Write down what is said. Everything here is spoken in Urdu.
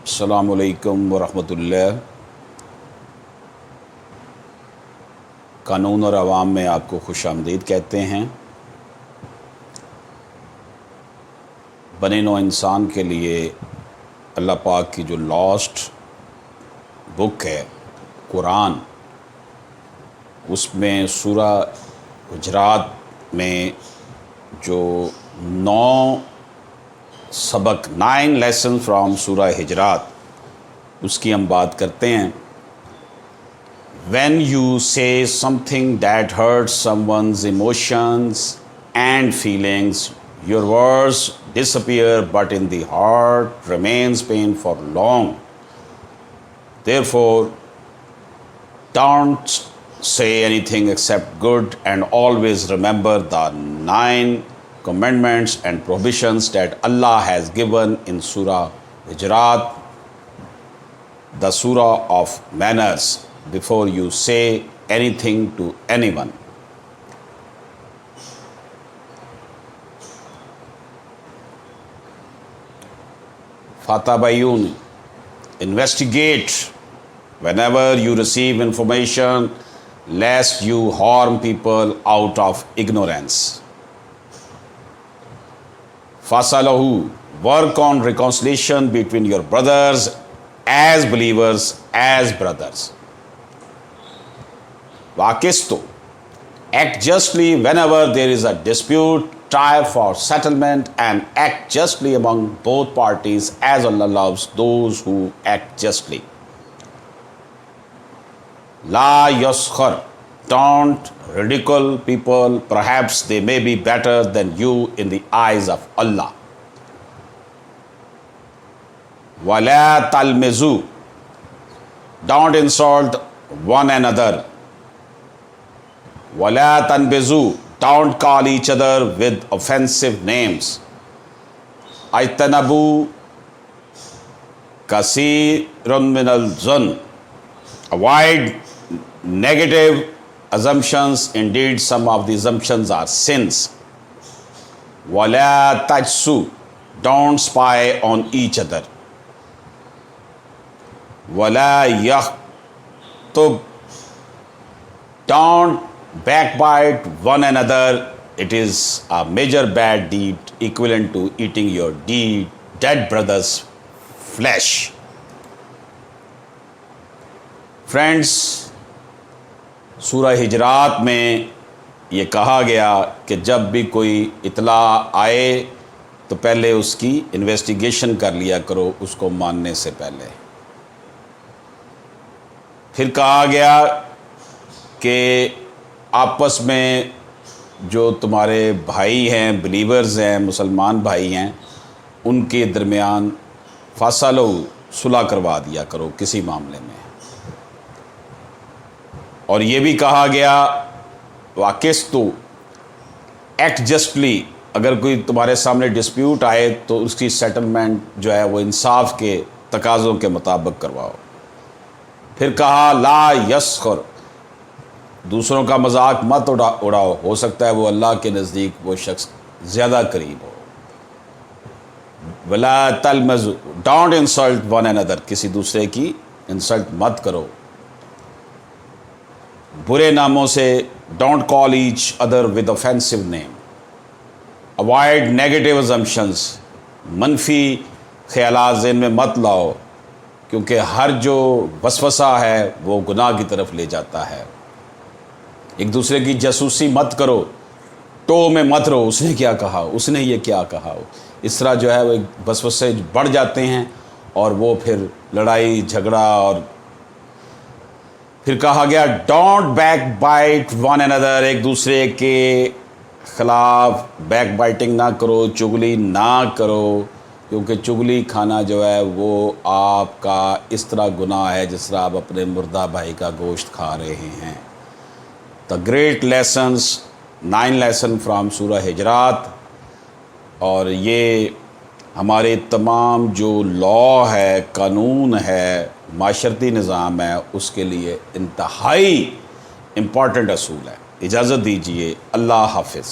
السلام علیکم ورحمۃ اللہ۔ قانون اور عوام میں آپ کو خوش آمدید کہتے ہیں۔ بنی نوع انسان کے لیے اللہ پاک کی جو لاسٹ بک ہے قرآن، اس میں سورہ حجرات میں جو 9 لیسن فرام سورہ حجرات، اس کی ہم بات کرتے ہیں۔ When you say something that hurts someone's emotions and feelings, your words disappear, but in the heart remains pain for long. Therefore, don't say anything except good, and always remember the 9 commandments and prohibitions that Allah has given in Surah Hujurat, the Surah of manners, before you say anything to anyone. Fatabayun, investigate whenever you receive information, lest you harm people out of ignorance. Fasalahu, work on reconciliation between your brothers as believers, as brothers. Waqistu, act justly whenever there is a dispute, try for settlement and act justly among both parties, as Allah loves those who act justly. La yaskhar, don't ridicule people, perhaps they may be better than you in the eyes of Allah. Wala talmizu, don't insult one another. Wala tanbizu, don't call each other with offensive names. Aitanabu kasirun minal zun, avoid negative assumptions, indeed some of the assumptions are sins. Wala tajsu, don't spy on each other. Wala yakhtub, don't backbite one another. It is a major bad deed equivalent to eating your dead brother's flesh. Friends, سورہ حجرات میں یہ کہا گیا کہ جب بھی کوئی اطلاع آئے تو پہلے اس کی انویسٹیگیشن کر لیا کرو، اس کو ماننے سے پہلے۔ پھر کہا گیا کہ آپس میں جو تمہارے بھائی ہیں، بلیورز ہیں، مسلمان بھائی ہیں، ان کے درمیان فاصلہ صلح کروا دیا کرو کسی معاملے میں۔ اور یہ بھی کہا گیا واقستو، ایکٹ جسٹلی، اگر کوئی تمہارے سامنے ڈسپیوٹ آئے تو اس کی سیٹلمنٹ جو ہے وہ انصاف کے تقاضوں کے مطابق کرواؤ۔ پھر کہا لا یسخر، دوسروں کا مذاق مت اڑاؤ، ہو سکتا ہے وہ اللہ کے نزدیک وہ شخص زیادہ قریب ہو۔ ولا تلمزوا، ڈونٹ انسلٹ ون another، کسی دوسرے کی انسلٹ مت کرو۔ برے ناموں سے don't call each other with offensive name. Avoid negative assumptions، منفی خیالات ذہن میں مت لاؤ، کیونکہ ہر جو وسوسہ ہے وہ گناہ کی طرف لے جاتا ہے۔ ایک دوسرے کی جاسوسی مت کرو، ٹو میں مت رہو، اس نے کیا کہا، اس نے یہ کیا کہا، اس طرح جو ہے وہ وسوسے بڑھ جاتے ہیں اور وہ پھر لڑائی جھگڑا۔ اور پھر کہا گیا don't back byte one another، ایک دوسرے کے خلاف بیک بائٹنگ نہ کرو، چغلی نہ کرو، کیونکہ چغلی کھانا جو ہے وہ آپ کا اس طرح گناہ ہے جس طرح آپ اپنے مردہ بھائی کا گوشت کھا رہے ہیں۔ The great lessons, 9 lesson from سورہ حجرات، اور یہ ہمارے تمام جو لا ہے، قانون ہے، معاشرتی نظام ہے، اس کے لیے انتہائی امپورٹنٹ اصول ہے۔ اجازت دیجیے، اللہ حافظ۔